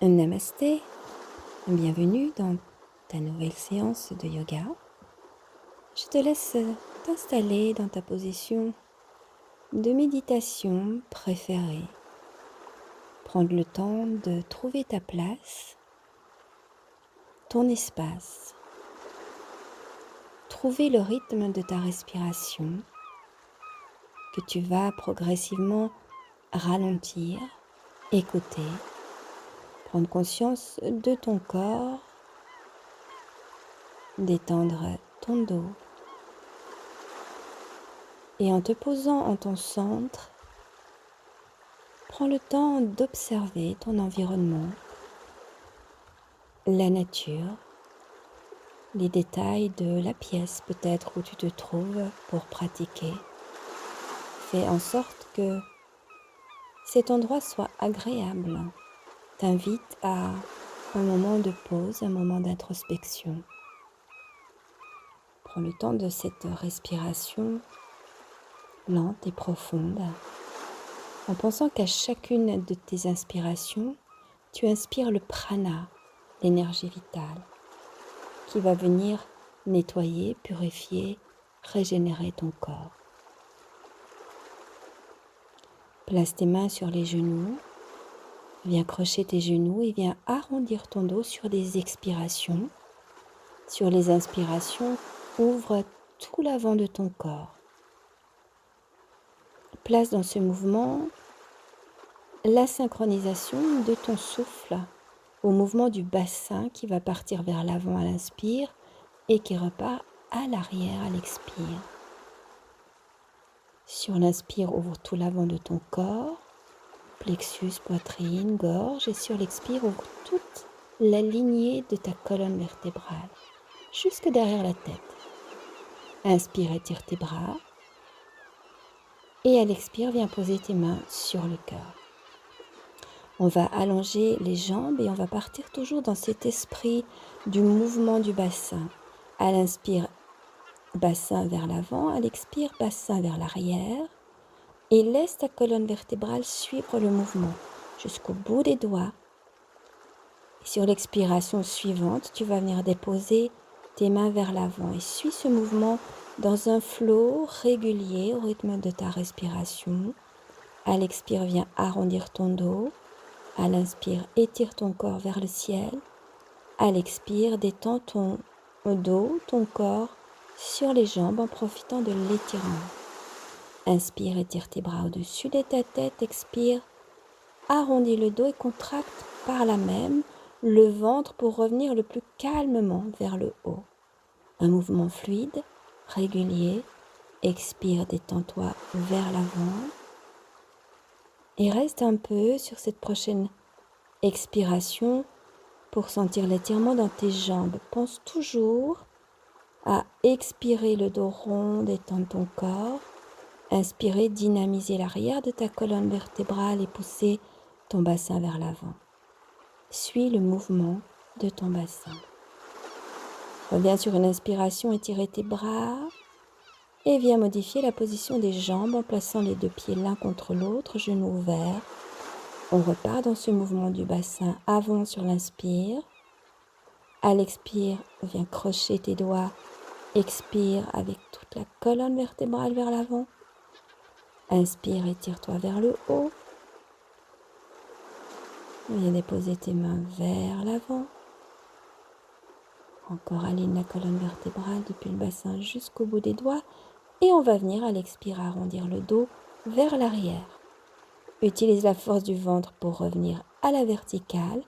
Namasté, bienvenue dans ta nouvelle séance de yoga. Je te laisse t'installer dans ta position de méditation préférée. Prendre le temps de trouver ta place, ton espace. Trouver le rythme de ta respiration que tu vas progressivement ralentir, écouter. Prendre conscience de ton corps, détendre ton dos et en te posant en ton centre, prends le temps d'observer ton environnement, la nature, les détails de la pièce peut-être où tu te trouves pour pratiquer. Fais en sorte que cet endroit soit agréable. T'invite à un moment de pause, un moment d'introspection. Prends le temps de cette respiration lente et profonde, en pensant qu'à chacune de tes inspirations, tu inspires le prana, l'énergie vitale, qui va venir nettoyer, purifier, régénérer ton corps. Place tes mains sur les genoux, viens crocher tes genoux et viens arrondir ton dos sur des expirations. Sur les inspirations, ouvre tout l'avant de ton corps. Place dans ce mouvement la synchronisation de ton souffle au mouvement du bassin qui va partir vers l'avant à l'inspire et qui repart à l'arrière à l'expire. Sur l'inspire, ouvre tout l'avant de ton corps, plexus, poitrine, gorge, et sur l'expire, ouvre toute la lignée de ta colonne vertébrale, jusque derrière la tête. Inspire, étire tes bras, et à l'expire, viens poser tes mains sur le cœur. On va allonger les jambes et on va partir toujours dans cet esprit du mouvement du bassin. À l'inspire, bassin vers l'avant, à l'expire, bassin vers l'arrière. Et laisse ta colonne vertébrale suivre le mouvement jusqu'au bout des doigts. Et sur l'expiration suivante, tu vas venir déposer tes mains vers l'avant et suis ce mouvement dans un flot régulier au rythme de ta respiration. À l'expire, viens arrondir ton dos. À l'inspire, étire ton corps vers le ciel. À l'expire, détends ton dos, ton corps sur les jambes en profitant de l'étirement. Inspire, étire tes bras au-dessus de ta tête. Expire, arrondis le dos et contracte par là même le ventre pour revenir le plus calmement vers le haut. Un mouvement fluide, régulier. Expire, détends-toi vers l'avant. Et reste un peu sur cette prochaine expiration pour sentir l'étirement dans tes jambes. Pense toujours à expirer le dos rond, détendre ton corps. Inspirer, dynamiser l'arrière de ta colonne vertébrale et pousser ton bassin vers l'avant. Suis le mouvement de ton bassin. Reviens sur une inspiration, étirer tes bras. Et viens modifier la position des jambes en plaçant les deux pieds l'un contre l'autre, genoux ouverts. On repart dans ce mouvement du bassin avant sur l'inspire. À l'expire, viens crocher tes doigts. Expire avec toute la colonne vertébrale vers l'avant. Inspire, étire-toi vers le haut. Viens déposer tes mains vers l'avant. Encore aligne la colonne vertébrale depuis le bassin jusqu'au bout des doigts. Et on va venir à l'expire arrondir le dos vers l'arrière. Utilise la force du ventre pour revenir à la verticale.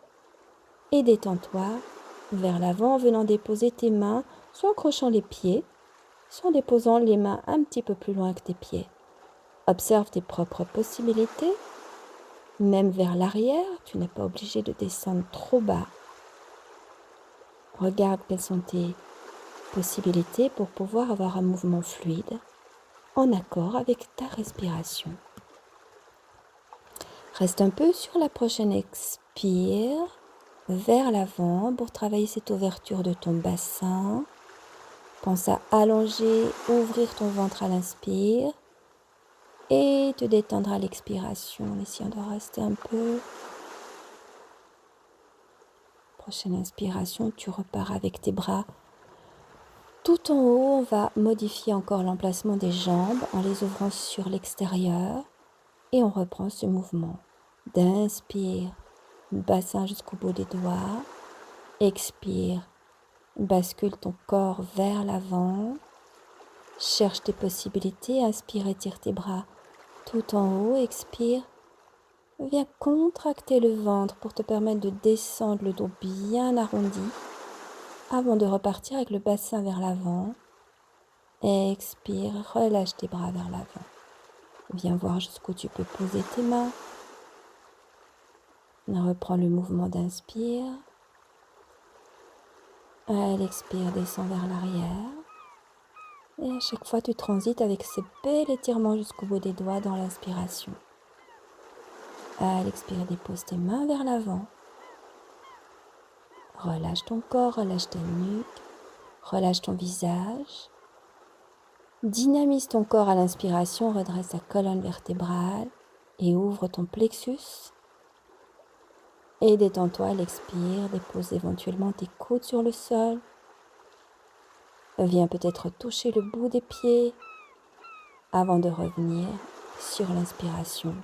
Et détends-toi vers l'avant en venant déposer tes mains, soit en crochant les pieds, soit en déposant les mains un petit peu plus loin que tes pieds. Observe tes propres possibilités. Même vers l'arrière, tu n'es pas obligé de descendre trop bas. Regarde quelles sont tes possibilités pour pouvoir avoir un mouvement fluide en accord avec ta respiration. Reste un peu sur la prochaine expire vers l'avant pour travailler cette ouverture de ton bassin. Pense à allonger, ouvrir ton ventre à l'inspire et te détendre à l'expiration en essayant de rester un peu Prochaine inspiration, tu repars avec tes bras tout en haut. On va modifier encore l'emplacement des jambes en les ouvrant sur l'extérieur. Et on reprend ce mouvement d'inspire, bassin jusqu'au bout des doigts. Expire, bascule ton corps vers l'avant. Cherche tes possibilités. Inspire, étire tes bras tout en haut. Expire. Viens contracter le ventre pour te permettre de descendre le dos bien arrondi avant de repartir avec le bassin vers l'avant. Expire, relâche tes bras vers l'avant. Viens voir jusqu'où tu peux poser tes mains. Reprends le mouvement d'inspire. À l'expire, descends vers l'arrière. Et à chaque fois, tu transites avec ce bel étirement jusqu'au bout des doigts dans l'inspiration. À l'expire, dépose tes mains vers l'avant. Relâche ton corps, relâche ta nuque, relâche ton visage. Dynamise ton corps à l'inspiration, redresse ta colonne vertébrale et ouvre ton plexus. Et détends-toi à l'expire, dépose éventuellement tes coudes sur le sol. Viens peut-être toucher le bout des pieds avant de revenir sur l'inspiration.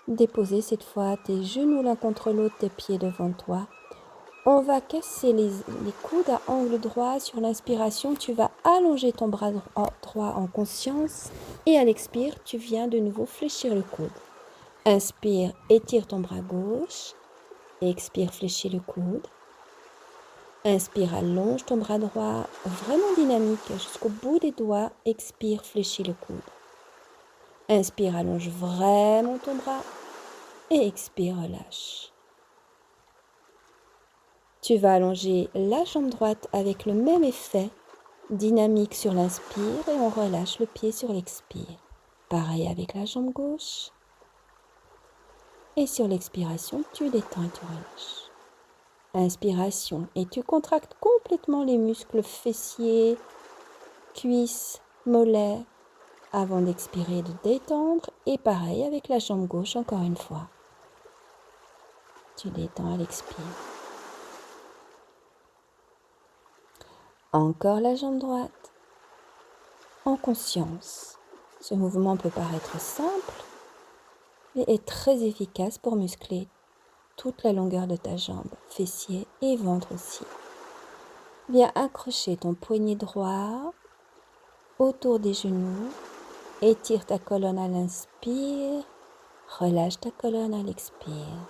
Déposer cette fois tes genoux l'un contre l'autre, tes pieds devant toi. On va casser les coudes à angle droit. Sur l'inspiration, tu vas allonger ton bras droit en conscience. Et à l'expire, tu viens de nouveau fléchir le coude. Inspire, étire ton bras gauche. Expire, fléchis le coude. Inspire, allonge ton bras droit, vraiment dynamique, jusqu'au bout des doigts. Expire, fléchis le coude. Inspire, allonge vraiment ton bras. Et expire, relâche. Tu vas allonger la jambe droite avec le même effet, dynamique sur l'inspire et on relâche le pied sur l'expire. Pareil avec la jambe gauche. Et sur l'expiration, tu détends et tu relâches. Inspiration et tu contractes complètement les muscles fessiers, cuisses, mollets avant d'expirer et de détendre. Et pareil avec la jambe gauche encore une fois. Tu détends à l'expire. Encore la jambe droite, en conscience. Ce mouvement peut paraître simple, mais est très efficace pour muscler toute la longueur de ta jambe, fessier et ventre aussi. Viens accrocher ton poignet droit autour des genoux, étire ta colonne à l'inspire, relâche ta colonne à l'expire.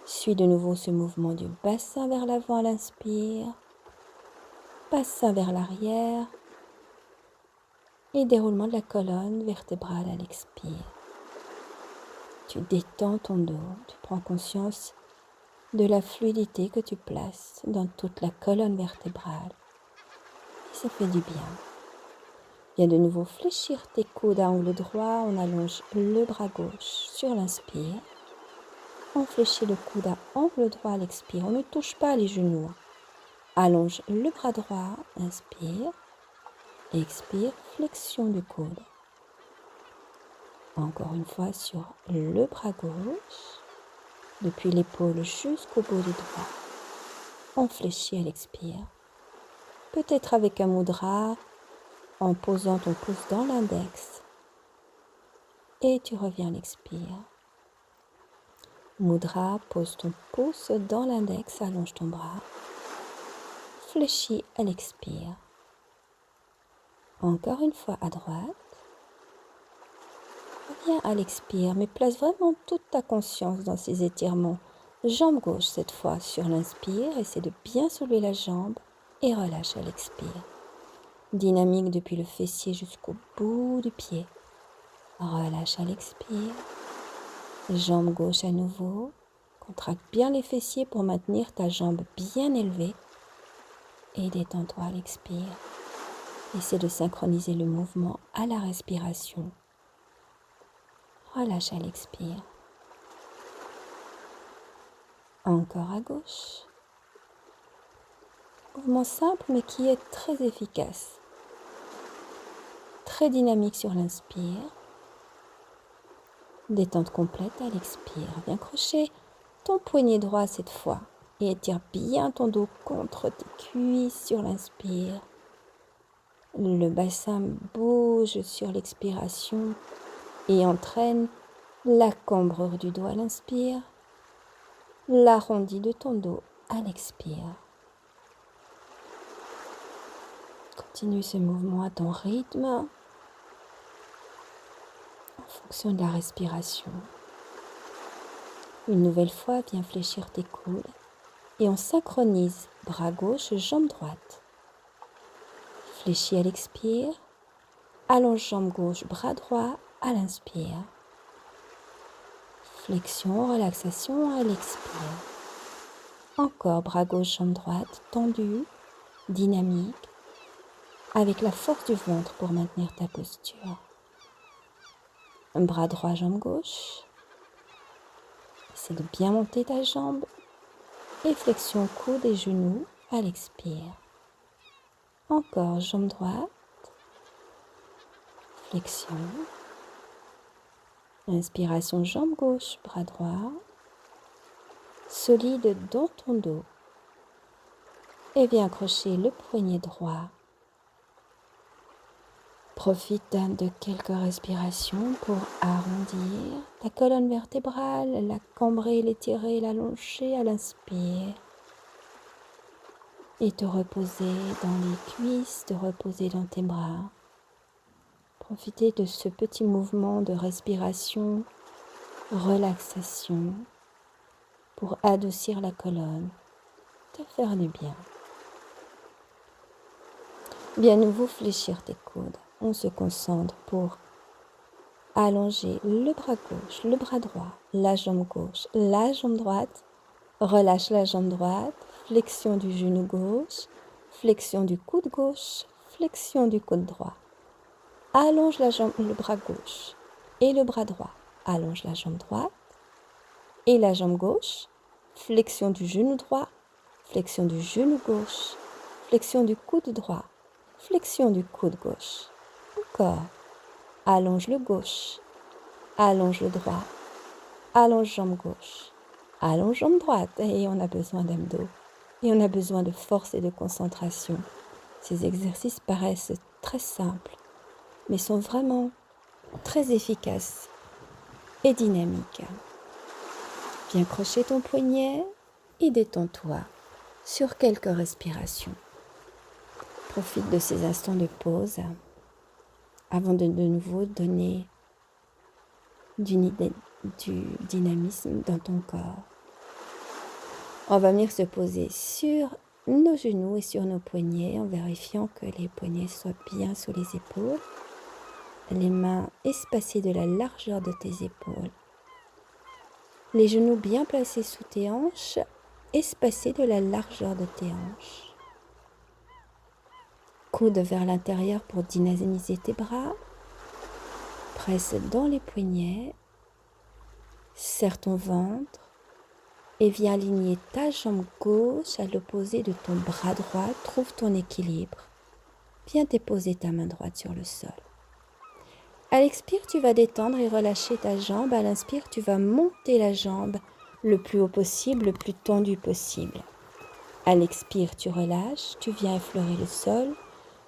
Suis de nouveau ce mouvement du bassin vers l'avant à l'inspire, bassin vers l'arrière et déroulement de la colonne vertébrale à l'expire. Tu détends ton dos, tu prends conscience de la fluidité que tu places dans toute la colonne vertébrale. Et ça fait du bien. Viens de nouveau fléchir tes coudes à angle droit, on allonge le bras gauche sur l'inspire. On fléchit le coude à angle droit à l'expire, on ne touche pas les genoux. Allonge le bras droit, inspire, expire, flexion du coude. Encore une fois sur le bras gauche, depuis l'épaule jusqu'au bout du doigt. On fléchit à l'expire. Peut-être avec un mudra, en posant ton pouce dans l'index. Et tu reviens à l'expire. Mudra, pose ton pouce dans l'index, allonge ton bras. Fléchis à l'expire. Encore une fois à droite. Reviens à l'expire, mais place vraiment toute ta conscience dans ces étirements. Jambe gauche cette fois sur l'inspire, essaie de bien soulever la jambe et relâche à l'expire. Dynamique depuis le fessier jusqu'au bout du pied. Relâche à l'expire. Jambe gauche à nouveau. Contracte bien les fessiers pour maintenir ta jambe bien élevée. Et détends-toi à l'expire. Essaie de synchroniser le mouvement à la respiration. Relâche à l'expire. Encore à gauche. Mouvement simple mais qui est très efficace. Très dynamique sur l'inspire. Détente complète à l'expire. Viens crocher ton poignet droit cette fois et étire bien ton dos contre tes cuisses sur l'inspire. Le bassin bouge sur l'expiration et entraîne la cambrure du dos à l'inspire, l'arrondi de ton dos à l'expire. Continue ce mouvement à ton rythme en fonction de la respiration. Une nouvelle fois, viens fléchir tes coudes et on synchronise bras gauche, jambe droite. Fléchis à l'expire, allonge jambe gauche, bras droit à l'inspire. Flexion, relaxation à l'expire. Encore bras gauche, jambe droite, tendu, dynamique, avec la force du ventre pour maintenir ta posture. Un bras droit, jambe gauche. Essaie de bien monter ta jambe. Et flexion coude et genoux à l'expire. Encore jambe droite. Flexion. Inspiration jambe gauche, bras droit. Solide dans ton dos. Et viens accrocher le poignet droit. Profite de quelques respirations pour arrondir ta colonne vertébrale, la cambrer, l'étirer, l'allonger à l'inspire. Et te reposer dans les cuisses, te reposer dans tes bras. Profitez de ce petit mouvement de respiration, relaxation, pour adoucir la colonne, te faire du bien. Bien nouveau fléchir tes coudes. On se concentre pour allonger le bras gauche, le bras droit, la jambe gauche, la jambe droite. Relâche la jambe droite, flexion du genou gauche, flexion du coude gauche, flexion du coude droit. Allonge le bras gauche et le bras droit. Allonge la jambe droite et la jambe gauche. Flexion du genou droit, flexion du genou gauche, flexion du coude droit, flexion du coude gauche. Encore. Allonge le gauche, allonge le droit, allonge jambe gauche, allonge jambe droite. Et on a besoin d'abdos. Et on a besoin de force et de concentration. Ces exercices paraissent très simples, mais sont vraiment très efficaces et dynamiques. Viens crocher ton poignet et détends-toi sur quelques respirations. Profite de ces instants de pause avant de nouveau donner du dynamisme dans ton corps. On va venir se poser sur nos genoux et sur nos poignets en vérifiant que les poignets soient bien sous les épaules. Les mains espacées de la largeur de tes épaules. Les genoux bien placés sous tes hanches, espacés de la largeur de tes hanches. Coude vers l'intérieur pour dynamiser tes bras. Presse dans les poignets. Serre ton ventre. Et viens aligner ta jambe gauche à l'opposé de ton bras droit. Trouve ton équilibre. Viens déposer ta main droite sur le sol. À l'expire, tu vas détendre et relâcher ta jambe. À l'inspire, tu vas monter la jambe le plus haut possible, le plus tendu possible. À l'expire, tu relâches, tu viens effleurer le sol.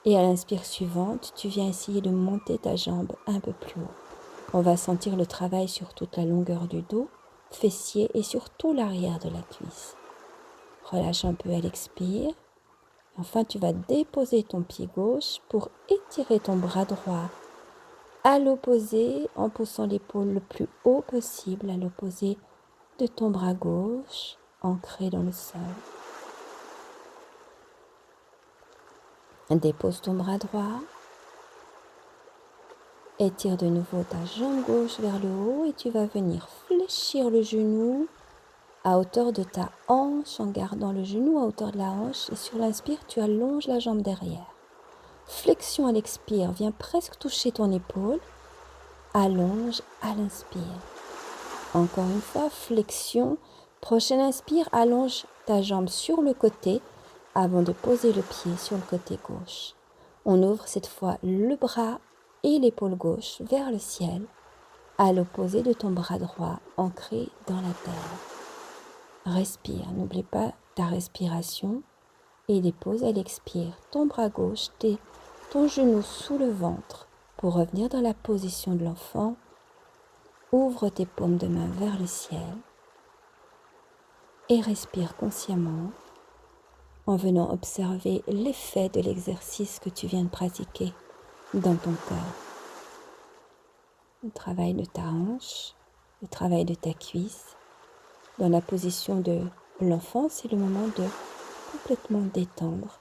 Et à l'inspire suivante, tu viens essayer de monter ta jambe un peu plus haut. On va sentir le travail sur toute la longueur du dos, fessier et sur tout l'arrière de la cuisse. Relâche un peu à l'expire. Enfin, tu vas déposer ton pied gauche pour étirer ton bras droit à l'opposé en poussant l'épaule le plus haut possible à l'opposé de ton bras gauche ancré dans le sol. Dépose ton bras droit. Étire de nouveau ta jambe gauche vers le haut et tu vas venir fléchir le genou à hauteur de ta hanche en gardant le genou à hauteur de la hanche. Et sur l'inspire, tu allonges la jambe derrière. Flexion à l'expire, viens presque toucher ton épaule. Allonge à l'inspire. Encore une fois, flexion. Prochaine inspire, allonge ta jambe sur le côté avant de poser le pied sur le côté gauche. On ouvre cette fois le bras et l'épaule gauche vers le ciel, à l'opposé de ton bras droit ancré dans la terre. Respire, n'oublie pas ta respiration et dépose à l'expire ton bras gauche, ton genou sous le ventre pour revenir dans la position de l'enfant. Ouvre tes paumes de main vers le ciel et respire consciemment en venant observer l'effet de l'exercice que tu viens de pratiquer dans ton corps. Le travail de ta hanche, le travail de ta cuisse. Dans la position de l'enfant, c'est le moment de complètement détendre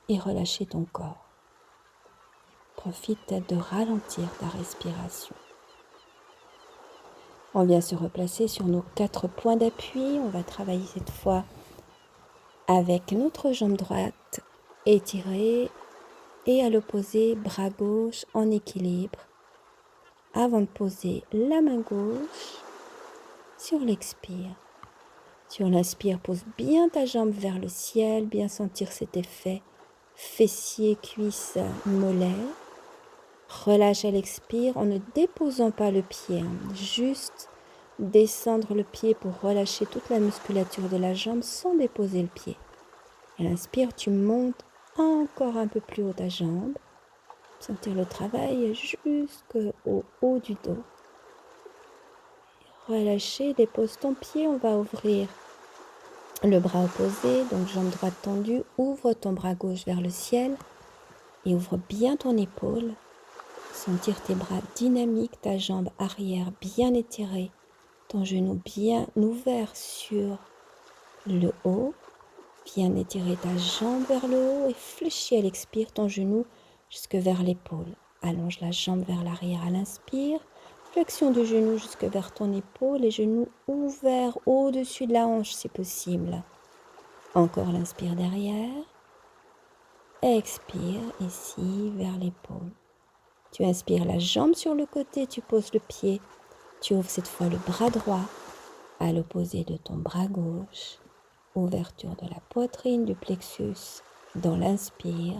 et relâcher ton corps. Profite de ralentir ta respiration. On vient se replacer sur nos 4 points d'appui. On va travailler cette fois avec notre jambe droite étirée et à l'opposé, bras gauche en équilibre. Avant de poser la main gauche sur l'expire. Sur l'inspire, pose bien ta jambe vers le ciel, bien sentir cet effet fessier, cuisse, mollet. Relâche à l'expire en ne déposant pas le pied, juste descendre le pied pour relâcher toute la musculature de la jambe sans déposer le pied. À l'inspire, tu montes encore un peu plus haut ta jambe. Sentir le travail jusqu'au haut du dos. Relâcher, dépose ton pied, on va ouvrir le bras opposé, donc jambe droite tendue. Ouvre ton bras gauche vers le ciel et ouvre bien ton épaule. Sentir tes bras dynamiques, ta jambe arrière bien étirée, ton genou bien ouvert sur le haut. Viens étirer ta jambe vers le haut et fléchis à l'expire ton genou jusque vers l'épaule. Allonge la jambe vers l'arrière à l'inspire. Flexion du genou jusque vers ton épaule, les genoux ouverts au-dessus de la hanche si possible. Encore l'inspire derrière. Expire ici vers l'épaule. Tu inspires la jambe sur le côté, tu poses le pied. Tu ouvres cette fois le bras droit à l'opposé de ton bras gauche. Ouverture de la poitrine, du plexus dans l'inspire.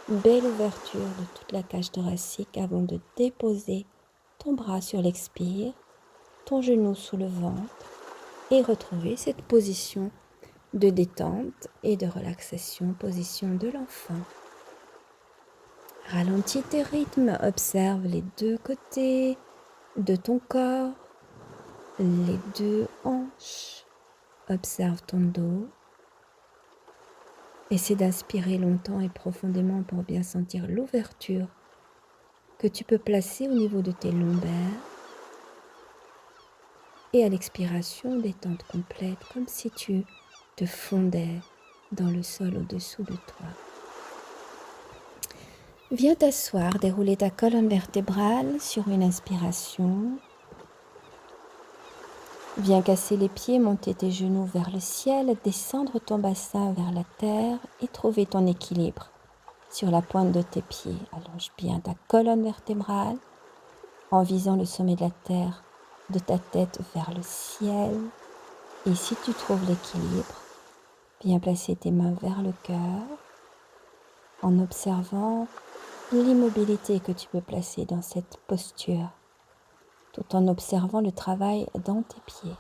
Belle ouverture de toute la cage thoracique avant de déposer ton bras sur l'expire, ton genou sous le ventre et retrouver cette position de détente et de relaxation, position de l'enfant. Ralentis tes rythmes, observe les 2 côtés de ton corps, les 2 hanches, observe ton dos. Essaie d'inspirer longtemps et profondément pour bien sentir l'ouverture que tu peux placer au niveau de tes lombaires. Et à l'expiration, détente complète, comme si tu te fondais dans le sol au-dessous de toi. Viens t'asseoir, dérouler ta colonne vertébrale sur une inspiration. Viens casser les pieds, monter tes genoux vers le ciel, descendre ton bassin vers la terre et trouver ton équilibre sur la pointe de tes pieds. Allonge bien ta colonne vertébrale en visant le sommet de la terre, de ta tête vers le ciel. Et si tu trouves l'équilibre, viens placer tes mains vers le cœur en observant l'immobilité que tu peux placer dans cette posture, tout en observant le travail dans tes pieds.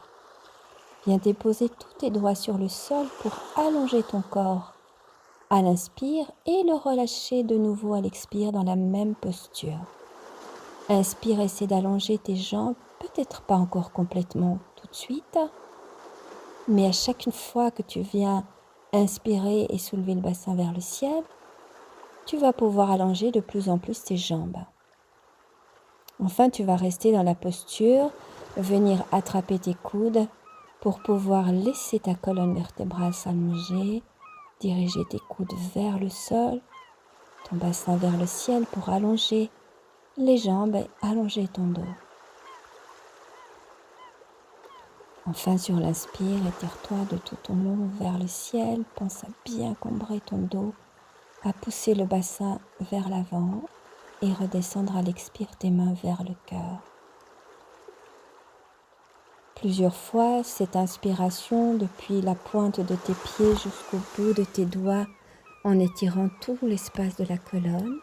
Viens déposer tous tes doigts sur le sol pour allonger ton corps à l'inspire et le relâcher de nouveau à l'expire dans la même posture. Inspire, essaie d'allonger tes jambes, peut-être pas encore complètement tout de suite, mais à chaque fois que tu viens inspirer et soulever le bassin vers le ciel, tu vas pouvoir allonger de plus en plus tes jambes. Enfin, tu vas rester dans la posture, venir attraper tes coudes pour pouvoir laisser ta colonne vertébrale s'allonger, diriger tes coudes vers le sol, ton bassin vers le ciel pour allonger les jambes et allonger ton dos. Enfin, sur l'inspire, étire-toi de tout ton long vers le ciel. Pense à bien combrer ton dos, à pousser le bassin vers l'avant et redescendre à l'expire tes mains vers le cœur. Plusieurs fois, cette inspiration depuis la pointe de tes pieds jusqu'au bout de tes doigts en étirant tout l'espace de la colonne.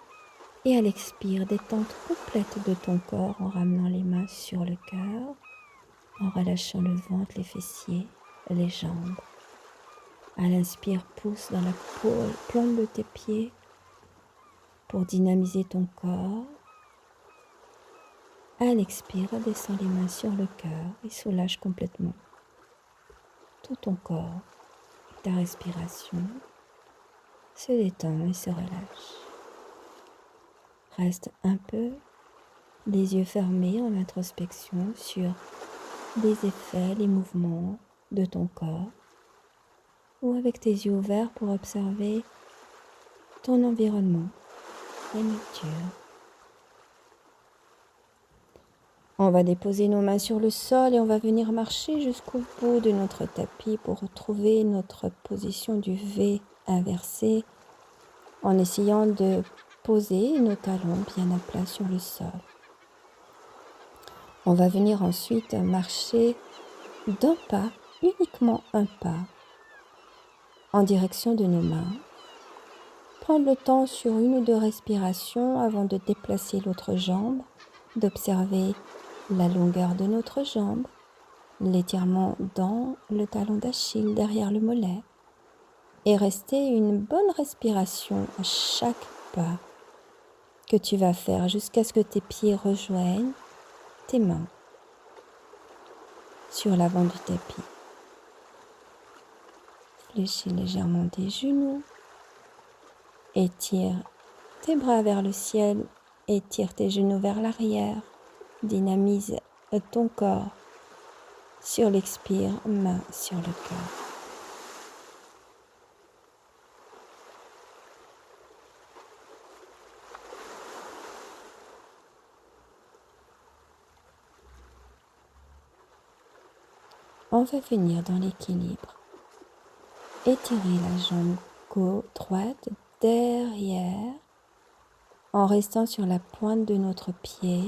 Et à l'expire, détente complète de ton corps en ramenant les mains sur le cœur, en relâchant le ventre, les fessiers, les jambes. À l'inspire, pousse dans la plante de tes pieds pour dynamiser ton corps. À l'expire, descends les mains sur le cœur et soulage complètement tout ton corps. Ta respiration se détend et se relâche. Reste un peu les yeux fermés en introspection sur les effets, les mouvements de ton corps, ou avec tes yeux ouverts pour observer ton environnement, la nature. On va déposer nos mains sur le sol et on va venir marcher jusqu'au bout de notre tapis pour retrouver notre position du V inversé en essayant de poser nos talons bien à plat sur le sol. On va venir ensuite marcher d'un pas, uniquement un pas, en direction de nos mains. Prendre le temps sur une ou deux respirations avant de déplacer l'autre jambe, d'observer la longueur de notre jambe, l'étirement dans le talon d'Achille derrière le mollet, et rester une bonne respiration à chaque pas que tu vas faire jusqu'à ce que tes pieds rejoignent tes mains sur l'avant du tapis. Fléchis légèrement tes genoux, étire tes bras vers le ciel, étire tes genoux vers l'arrière, dynamise ton corps. Sur l'expire, main sur le cœur. On va venir dans l'équilibre. Étirer la jambe droite derrière en restant sur la pointe de notre pied.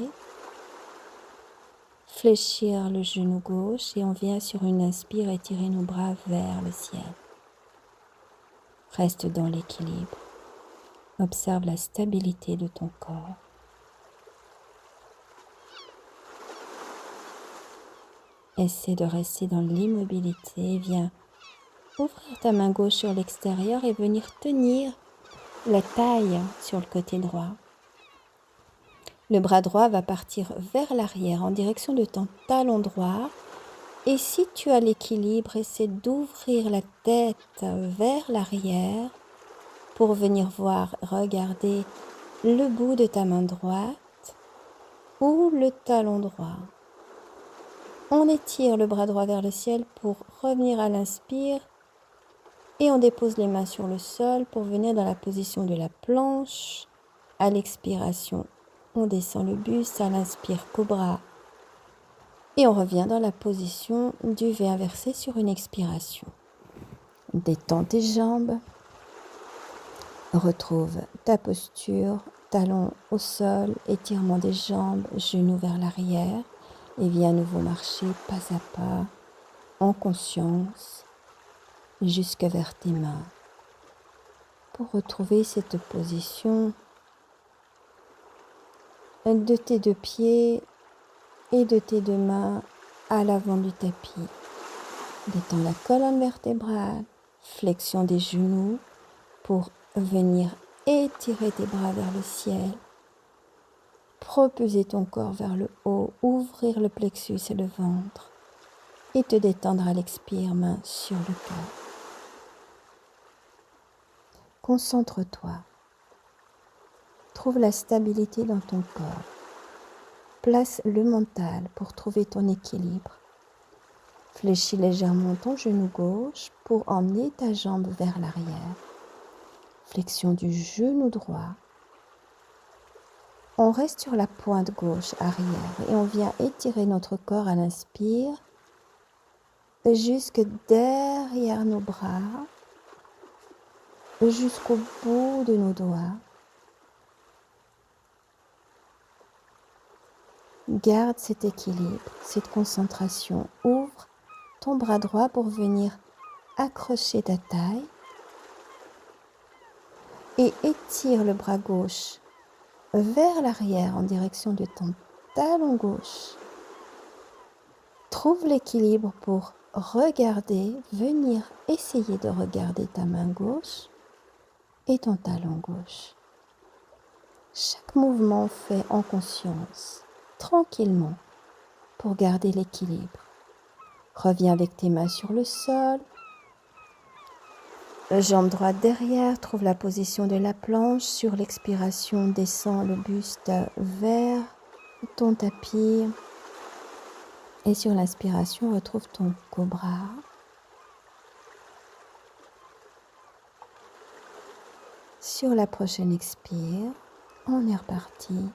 Fléchir le genou gauche et on vient sur une inspire étirer nos bras vers le ciel. Reste dans l'équilibre. Observe la stabilité de ton corps. Essaie de rester dans l'immobilité. Viens ouvrir ta main gauche sur l'extérieur et venir tenir la taille sur le côté droit. Le bras droit va partir vers l'arrière en direction de ton talon droit. Et si tu as l'équilibre, essaie d'ouvrir la tête vers l'arrière pour venir voir, regarder le bout de ta main droite ou le talon droit. On étire le bras droit vers le ciel pour revenir à l'inspire et on dépose les mains sur le sol pour venir dans la position de la planche. À l'expiration, on descend le buste, à l'inspire, cobra. Et on revient dans la position du V inversé sur une expiration. Détends tes jambes. Retrouve ta posture, talons au sol, étirement des jambes, genoux vers l'arrière. Et viens à nouveau marcher pas à pas, en conscience, jusque vers tes mains. Pour retrouver cette position de tes deux pieds et de tes deux mains à l'avant du tapis. Détends la colonne vertébrale, flexion des genoux pour venir étirer tes bras vers le ciel. Propulser ton corps vers le haut, ouvrir le plexus et le ventre et te détendre à l'expire, main sur le cœur. Concentre-toi. Trouve la stabilité dans ton corps. Place le mental pour trouver ton équilibre. Fléchis légèrement ton genou gauche pour emmener ta jambe vers l'arrière. Flexion du genou droit. On reste sur la pointe gauche arrière et on vient étirer notre corps à l'inspire jusque derrière nos bras, jusqu'au bout de nos doigts. Garde cet équilibre, cette concentration. Ouvre ton bras droit pour venir accrocher ta taille et étire le bras gauche vers l'arrière en direction de ton talon gauche. Trouve l'équilibre pour regarder, venir essayer de regarder ta main gauche et ton talon gauche. Chaque mouvement fait en conscience, tranquillement, pour garder l'équilibre. Reviens avec tes mains sur le sol. Jambe droite derrière, trouve la position de la planche. Sur l'expiration, descends le buste vers ton tapis. Et sur l'inspiration, retrouve ton cobra. Sur la prochaine expire, on est reparti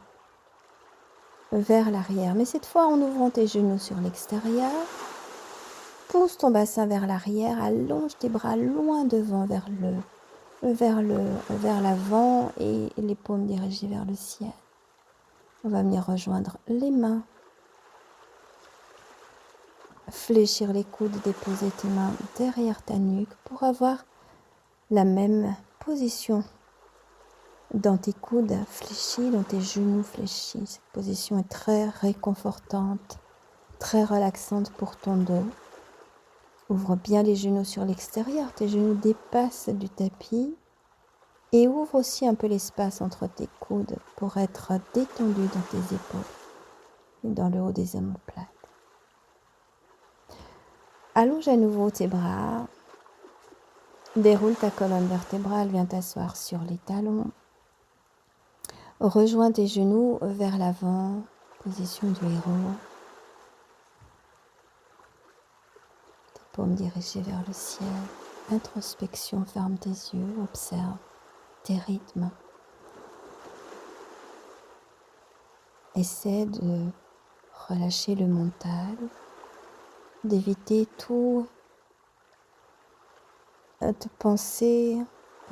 vers l'arrière. Mais cette fois, en ouvrant tes genoux sur l'extérieur, pousse ton bassin vers l'arrière, allonge tes bras loin devant vers l'avant et les paumes dirigées vers le ciel. On va venir rejoindre les mains. Fléchir les coudes, déposer tes mains derrière ta nuque pour avoir la même position dans tes coudes fléchis, dans tes genoux fléchis. Cette position est très réconfortante, très relaxante pour ton dos. Ouvre bien les genoux sur l'extérieur, tes genoux dépassent du tapis et ouvre aussi un peu l'espace entre tes coudes pour être détendu dans tes épaules et dans le haut des omoplates. Allonge à nouveau tes bras, déroule ta colonne vertébrale, viens t'asseoir sur les talons. Rejoins tes genoux vers l'avant, position du héros. Tes paumes dirigées vers le ciel. Introspection, ferme tes yeux, observe tes rythmes. Essaie de relâcher le mental, d'éviter tout de penser,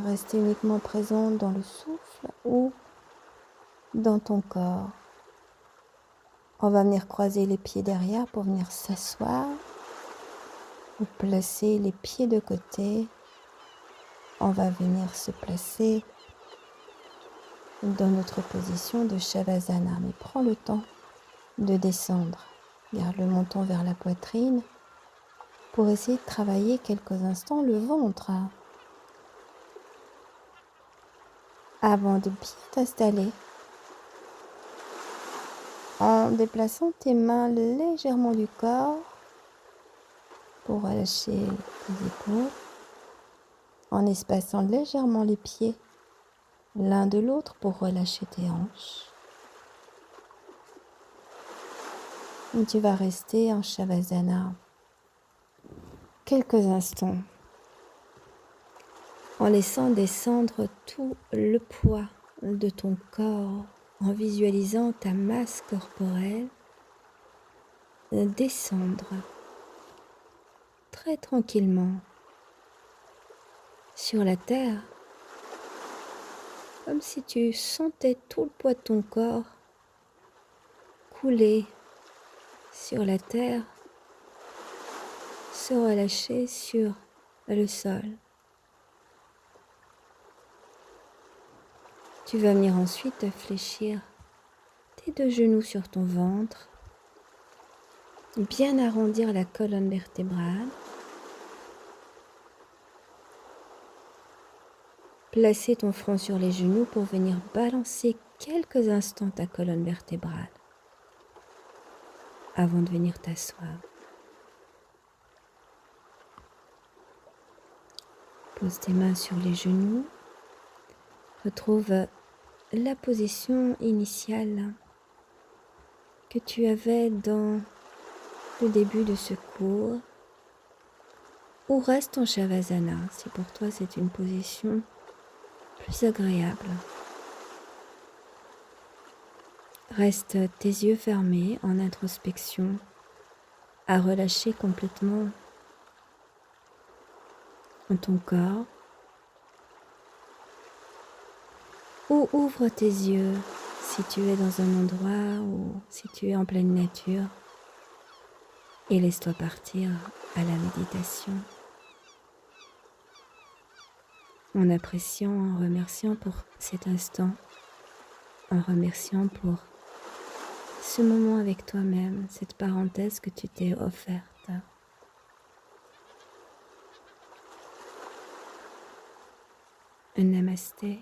rester uniquement présent dans le souffle ou dans ton corps. On va venir croiser les pieds derrière pour venir s'asseoir ou placer les pieds de côté. On va venir se placer dans notre position de Shavasana. Mais prends le temps de descendre. Garde le menton vers la poitrine pour essayer de travailler quelques instants le ventre. Avant de bien t'installer, en déplaçant tes mains légèrement du corps pour relâcher les épaules, en espaçant légèrement les pieds l'un de l'autre pour relâcher tes hanches. Et tu vas rester en Shavasana quelques instants en laissant descendre tout le poids de ton corps, en visualisant ta masse corporelle descendre très tranquillement sur la terre, comme si tu sentais tout le poids de ton corps couler sur la terre, se relâcher sur le sol. Tu vas venir ensuite fléchir tes deux genoux sur ton ventre, bien arrondir la colonne vertébrale, placer ton front sur les genoux pour venir balancer quelques instants ta colonne vertébrale avant de venir t'asseoir. Pose tes mains sur les genoux, retrouve la position initiale que tu avais dans le début de ce cours, ou reste en Shavasana si pour toi c'est une position plus agréable. Reste tes yeux fermés en introspection, à relâcher complètement ton corps, ou ouvre tes yeux si tu es dans un endroit ou si tu es en pleine nature et laisse-toi partir à la méditation en appréciant, en remerciant pour cet instant, en remerciant pour ce moment avec toi-même, cette parenthèse que tu t'es offerte. un namasté.